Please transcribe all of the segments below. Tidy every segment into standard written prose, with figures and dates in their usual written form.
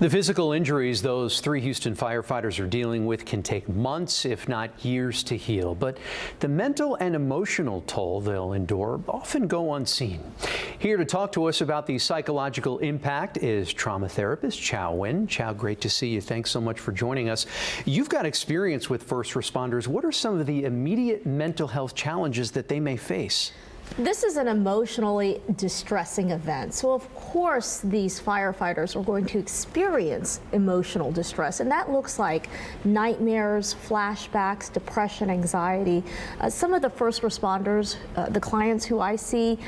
The physical injuries those 3 Houston firefighters are dealing with can take months, if not years, to heal. But the mental and emotional toll they'll endure often go unseen. Here to talk to us about the psychological impact is trauma therapist Chow Nguyen. Chow, great to see you. Thanks so much for joining us. You've got experience with first responders. What are some of the immediate mental health challenges that they may face? This is an emotionally distressing event. So of course these firefighters are going to experience emotional distress, and that looks like nightmares, flashbacks, depression, anxiety. Some of the first responders, the clients who I see,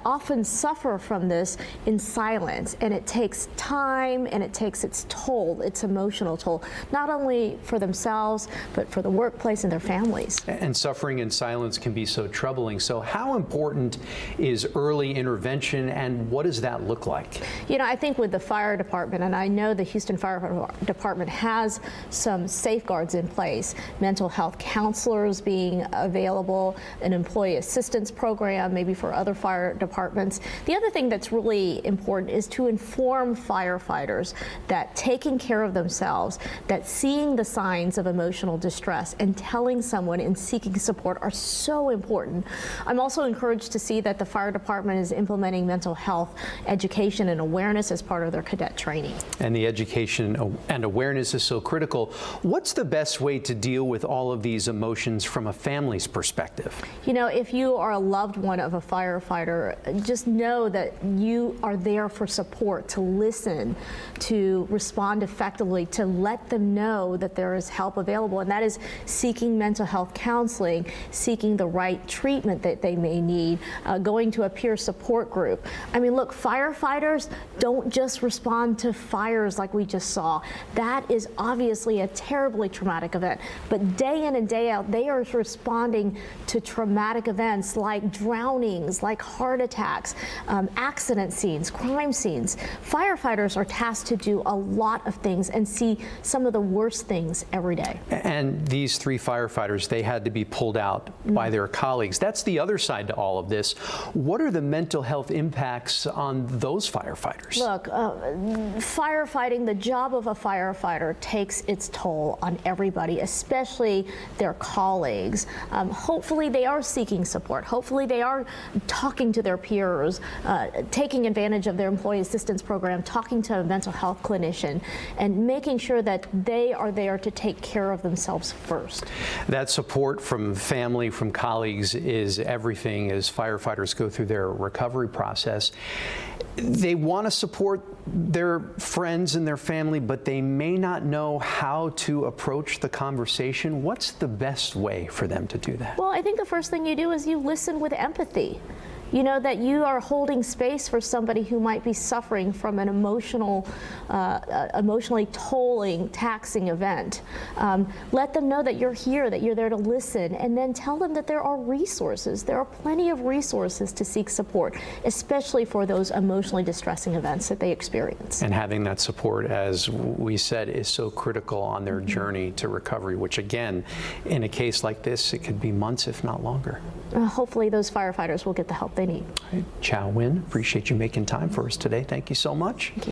often suffer from this in silence, and it takes time and it takes its toll, its emotional toll, not only for themselves but for the workplace and their families. And suffering in silence can be so troubling. So how important is early intervention, and what does that look like? You know, I think with the fire department, and I know the Houston Fire Department has some safeguards in place, mental health counselors being available, an employee assistance program maybe for other fire departments. The other thing that's really important is to inform firefighters that taking care of themselves, that seeing the signs of emotional distress and telling someone and seeking support are so important. I'm also encouraged to see that the fire department is implementing mental health education and awareness as part of their cadet training. And the education and awareness is so critical. What's the best way to deal with all of these emotions from a family's perspective? You know, if you are a loved one of a firefighter, just know that you are there for support, to listen, to respond effectively, to let them know that there is help available, and that is seeking mental health counseling, seeking the right treatment that they may need, going to a peer support group. I mean, look, firefighters don't just respond to fires like we just saw. That is obviously a terribly traumatic event. But day in and day out, they are responding to traumatic events like drownings, like heart attacks, accident scenes, crime scenes. Firefighters are tasked to do a lot of things and see some of the worst things every day. And these 3 firefighters, they had to be pulled out by their colleagues. That's the other side to all of this. What are the mental health impacts on those firefighters? Look, firefighting, the job of a firefighter takes its toll on everybody, especially their colleagues. Hopefully they are seeking support. Hopefully they are talking to their peers, taking advantage of their employee assistance program, talking to a mental health clinician, and making sure that they are there to take care of themselves first. That support from family, from colleagues is everything as firefighters go through their recovery process. They want to support their friends and their family, but they may not know how to approach the conversation. What's the best way for them to do that? Well, I think the first thing you do is you listen with empathy. You know that you are holding space for somebody who might be suffering from an emotionally tolling, taxing event. Let them know that you're here, that you're there to listen, and then tell them that there are resources. There are plenty of resources to seek support, especially for those emotionally distressing events that they experience. And having that support, as we said, is so critical on their journey to recovery, which again, in a case like this, it could be months, if not longer. Hopefully those firefighters will get the help they need. Chow Nguyen, appreciate you making time for us today. Thank you so much.